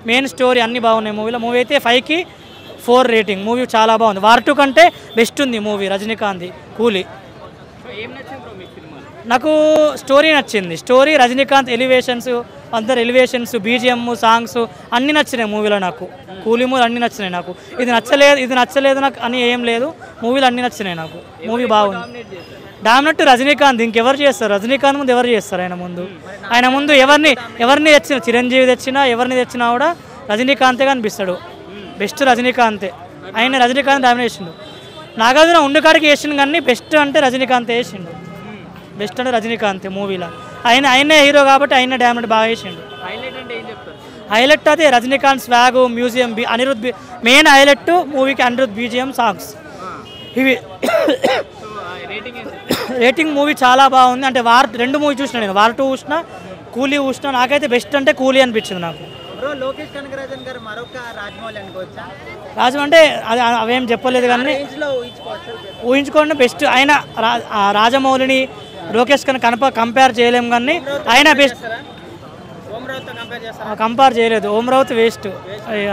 Main story అన్నీ బాగున్నాయి మూవీలో. మూవీ అయితే 5కి 4 రేటింగ్. మూవీ చాలా బాగుంది. వార్ 2 కంటే బెస్ట్ ఉంది మూవీ. రజనీకాంత్ కూలీ. నాకు స్టోరీ నచ్చింది. స్టోరీ, రజనీకాంత్ ఎలివేషన్స్, అందరు ఎలివేషన్స్, బీజిఎం, సాంగ్స్ అన్నీ నచ్చినాయి మూవీలో నాకు. కూలీ మూవీ అన్నీ నచ్చినాయి నాకు. ఇది నచ్చలేదు నాకు అని ఏం లేదు. మూవీలు అన్నీ నచ్చినాయి నాకు. మూవీ బాగుంది. డామినేట్ రజనీకాంత్. ఇంకెవరు చేస్తారు? రజనీకాంత్ ముందు ఎవరు చేస్తారు? ఆయన ముందు ఎవరిని తెచ్చినా, చిరంజీవి తెచ్చినా, ఎవరిని తెచ్చినా కూడా రజనీకాంతే కనిపిస్తాడు. బెస్ట్ రజనీకాంతే. ఆయన రజనీకాంత్ డామినేషన్. నాగార్జున ఉండుకాడికి వేసిండు కానీ బెస్ట్ అంటే రజనీకాంత్ వేసిండు. బెస్ట్ అంటే రజనీకాంత్ మూవీలో. ఆయనే హీరో కాబట్టి ఆయన డామినేట్ బాగా వేసిండు. హైలైట్ అదే Rajinikanth swag, museum, Anirudh. Main highlight మూవీకి అనిరుద్ బీజిఎం, సాంగ్స్ ఇవి. రేటింగ్ మూవీ చాలా బాగుంది. అంటే వార్ 2 మూవీ చూసిన నేను. వార్ 2 చూసిన, కూలీ చూసిన. నాకైతే బెస్ట్ అంటే కూలీ అనిపించింది నాకు. లోకేష్ కనగరాజన్ గారు మరొక రాజమౌళి అనుకోవచ్చా? రాజమౌళి అంటే అది అవేం చెప్పలేదు కానీ ఊహించుకోండి. బెస్ట్ ఆయన రాజమౌళిని లోకేష్ కంపేర్ చేయలేము కానీ ఆయన బెస్ట్. కంపేర్ చేయలేదు. ఓమరావతి వేస్ట్.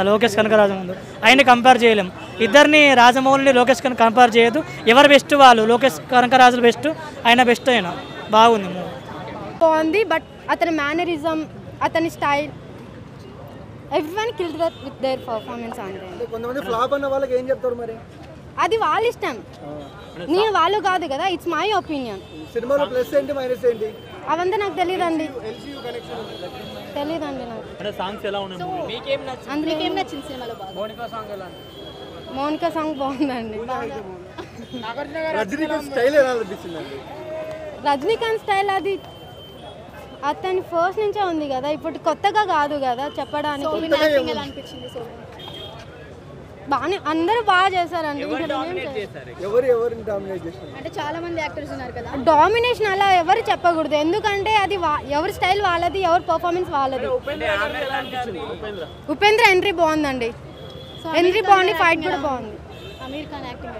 లోకేష్ కనకరాజు ముందు ఆయన కంపేర్ చేయలేము. ఇద్దరిని రాజమౌళిని లోకేష్ కంపేర్ చేయదు. ఎవరు బెస్ట్ వాళ్ళు. లోకేష్ కనకరాజులు బెస్ట్, ఆయన బెస్ట్. అయినా బాగుంది మూవీ. బాగుంది. బట్ అతని మేనరిజం, అతని style, everyone killed with their performance. అంటే కొంతమంది ఫ్లాప్ అన్న వాళ్ళకి ఏం చెప్తారు మరి? అది వాళ్ళ ఇష్టం. నేను వాళ్ళు కాదు కదా. It's my opinion. సినిమాలో ప్లస్ ఏంటి, మైనస్ ఏంటి అవంతా నాకు తెలియదండి. నాకు మౌనికా సాంగ్ బాగుందండి. రజనీకాంత్ స్టైల్ అది అతని ఫస్ట్ నుంచే ఉంది కదా, ఇప్పుడు కొత్తగా కాదు కదా చెప్పడానికి. బాగానే అందరూ బాగా చేశారండి. అంటే చాలా మంది యాక్టర్స్ ఉన్నారు కదా. డామినేషన్ అలా ఎవరు చెప్పకూడదు. ఎందుకంటే అది ఎవరి స్టైల్ వాళ్ళది, ఎవరి పర్ఫార్మెన్స్ వాళ్ళది. ఉపేంద్ర ఎంట్రీ బాగుందండి. ఎంట్రీ బాగుంది, ఫైట్ కూడా బాగుంది. అమీర్ ఖాన్ యాక్టింగ్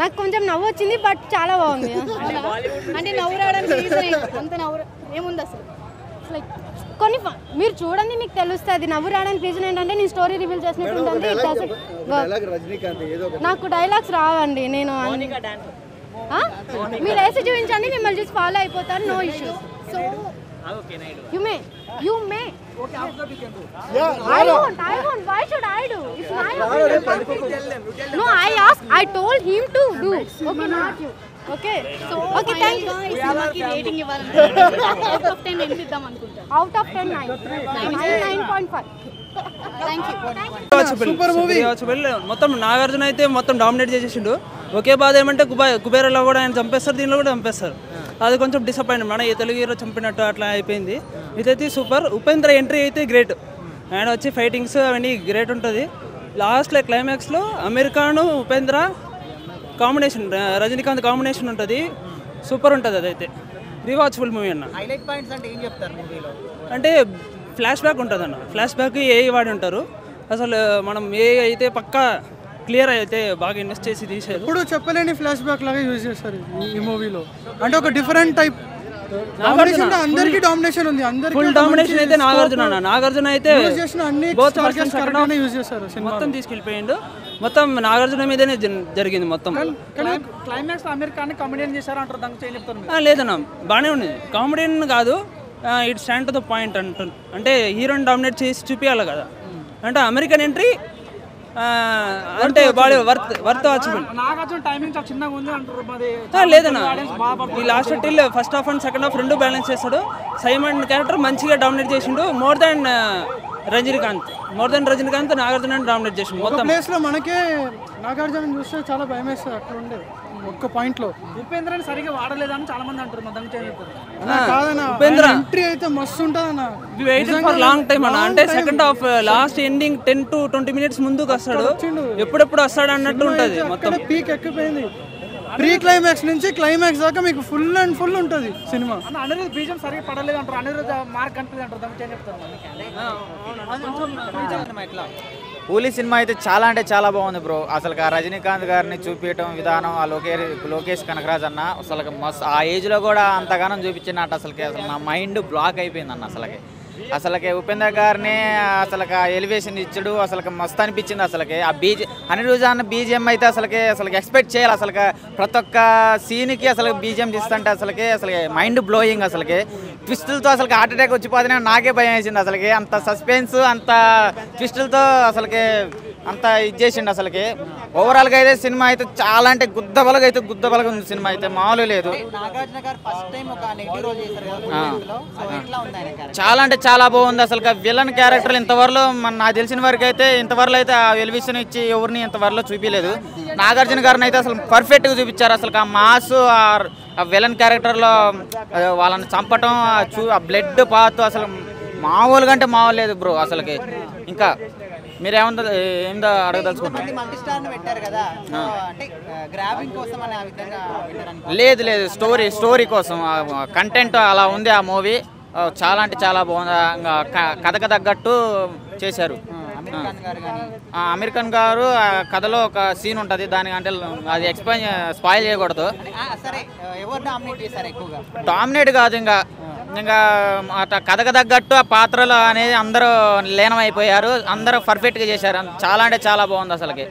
నాకు కొంచెం నవ్వు వచ్చింది, బట్ చాలా బాగుంది. అంటే నవ్వు రావడానికి అంత నవ్వు ఏముంది అసలు? లైక్ కొన్ని మీరు చూడండి మీకు తెలుస్తుంది. నవ్వు రావడానికి రీజన్ ఏంటంటే నేను స్టోరీ రివీల్ చేసినట్టు ఉంటుంది. నాకు డైలాగ్స్ రావండి. నేను మీరు వేసి చూపించండి, మిమ్మల్ని చూసి ఫాలో అయిపోతారు. No issues. So you may I won't. Why should I do? It's my opinion. No, I told him to do. Okay, not you. Okay, so okay, thank you. ఈ సినిమాకి రేటింగ్ ఇవ్వాలంటే out of 10 ఎంత ఇద్దాం అనుకుంటా? Out of 10 9.5. Super movie. మొత్తం నాగార్జున అయితే మొత్తం dominate చేసేసిండు. ఒకే బాధ ఏమంటే కుబేరలో కూడా ఆయన చంపేస్తారు, దీనిలో కూడా చంపేస్తారు. అది కొంచెం డిసప్పాయింట్. మన ఈ తెలుగు హీరో చంపినట్టు అట్లా అయిపోయింది. ఇదైతే సూపర్. ఉపేంద్ర ఎంట్రీ అయితే గ్రేట్. ఆయన వచ్చి ఫైటింగ్స్ అవన్నీ గ్రేట్ ఉంటుంది. లాస్ట్లో క్లైమాక్స్లో అమీర్ ఖాన్, ఉపేంద్ర కాంబినేషన్, రజనీకాంత్ కాంబినేషన్ ఉంటుంది. సూపర్ ఉంటుంది. అదైతే రీవాచబుల్ మూవీ అన్న. హైలైట్ పాయింట్స్ అంటే ఏం చెప్తారు మూవీలో? అంటే ఫ్లాష్ బ్యాక్ ఉంటుంది అన్న. ఫ్లాష్ బ్యాక్ ఏఐ వాడి ఉంటారు. అసలు మనం ఏఐ అయితే పక్కా క్లియర్ అయితే బాగా ఇన్వెస్ట్ చేసి తీసారు. ఇప్పుడు చెప్పలేని ఫ్లాష్ బ్యాక్ లాగా యూజ్ చేస్తారు ఈ మూవీలో. అంటే ఒక డిఫరెంట్ టైప్ అందరికి డామినేషన్ ఉంది. ఫుల్ డామినేషన్ అయితే నాగార్జున అయితే మొత్తం తీసుకెళ్ళిపోయిండు. మొత్తం నాగార్జున మీదనే జరిగింది మొత్తం. క్లైమాక్స్ అమీర్ ఖాన్ కామెడియన్ చేశారు అంటారు. దానికి చెప్తారు లేదన్నా, బాగానే ఉంది. కామెడియన్ కాదు, it stand to the point అంటుంది. అంటే హీరోని డామినేట్ చేసి చూపించాలి కదా. అంటే అమెరికన్ ఎంట్రీ అంటే బాడీ వర్త్ వాచబుల్. లేదన్నా, ఈ last till first half and second half రెండు బ్యాలెన్స్ చేస్తాడు. సైమన్ క్యారెక్టర్ మంచిగా డామినేట్ చేసిండు. More than Rajinikanth Nagarjuna dominate చేసిండు. మొత్తం ప్లేస్ లో మనకే నాగార్జున చూస్తే చాలా భయం వేస్తుంది. అట్లా ఉండే ఒక్క పాయింట్ లో ఉపేంద్రని సరిగా వాడలేదని చాలా మంది అంటారు. ఉపేంద్ర ఎంట్రీ అయితే మస్తు ఉంటుంది. లాంగ్ టైమ్ అన్న. అంటే second half last ending 10 to 20 minutes ముందుకు వస్తాడు. ఎప్పుడెప్పుడు వస్తాడు అన్నట్టు ఉంటుంది. మొత్తం పీక్ ఎక్కిపోయింది. ప్రీ క్లైమాక్స్ నుంచి క్లైమాక్స్ దాకా మీకు ఫుల్ అండ్ ఫుల్ ఉంటుంది సినిమా. అనిరుద్ బీజం సరిగా పడలేదు అంటారు. అనిరుద్ మార్క్ కనిపిస్తుంది అంటారు. దానికి ఏం చెప్తారు? కూలీ సినిమా అయితే చాలా అంటే చాలా బాగుంది బ్రో. అసలు ఆ రజనీకాంత్ గారిని చూపించడం విధానం, ఆ లోకేష్ కనకరాజ్ అన్న అసలు మస్తు ఆ ఏజ్లో కూడా అంతగానం చూపించినట్టు అసలు నా మైండ్ బ్లాక్ అయిపోయింది అన్న. అసలుకి అసలుకి ఉపేంద్ర గారిని అసలుకి ఎలివేషన్ ఇచ్చాడు, అసలుకి మస్తు అనిపించింది. అసలుకి ఆ అనిరుజాన్ బీజిఎం అయితే అసలుకి ఎక్స్పెక్ట్ చేయాలి. అసలుకి ప్రతి ఒక్క సీన్కి అసలు బీజిఎం తీస్తుంటే అసలుకి మైండ్ బ్లోయింగ్. అసలుకి ట్విస్టులతో అసలుకి హార్ట్ అటాక్ వచ్చిపోతే నాకే భయం వేసింది. అసలుకి అంత సస్పెన్స్, అంత ట్విస్టులతో అసలుకి అంత ఇది చేసిండు. అసలుకి ఓవరాల్గా అయితే సినిమా అయితే చాలా అంటే గుద్దబలగా ఉంది. సినిమా అయితే మామూలు లేదు. చాలా అంటే చాలా బాగుంది. అసలు విలన్ క్యారెక్టర్ ఇంతవరలో నాకు తెలిసిన వరకు అయితే ఆ ఎలివేషన్ ఇచ్చి ఎవరిని ఇంతవరలో చూపించలేదు. నాగార్జున గారిని అయితే అసలు పర్ఫెక్ట్గా చూపించారు. అసలు ఆ మాస్ ఆ విలన్ క్యారెక్టర్లో వాళ్ళని చంపటం, ఆ బ్లడ్ పాత్ అసలు మామూలుగా అంటే మామూలు లేదు బ్రో. అసలుకి ఇంకా మీరేమో అడగదలుచుకుంటారు? లేదు స్టోరీ కోసం కంటెంట్ అలా ఉంది. ఆ మూవీ చాలా అంటే చాలా బాగుంది. కథకు తగ్గట్టు చేశారు. అమీర్ ఖాన్ గారు కథలో ఒక సీన్ ఉంటుంది, దానికి అంటే అది స్పాయిల్ చేయకూడదు. డామినేట్ కాదు, ఇంకా కథకు తగ్గట్టు ఆ పాత్రలు అనేది అందరూ లీనమైపోయారు. అందరూ పర్ఫెక్ట్గా చేశారు. చాలా అంటే చాలా బాగుంది అసలుకి.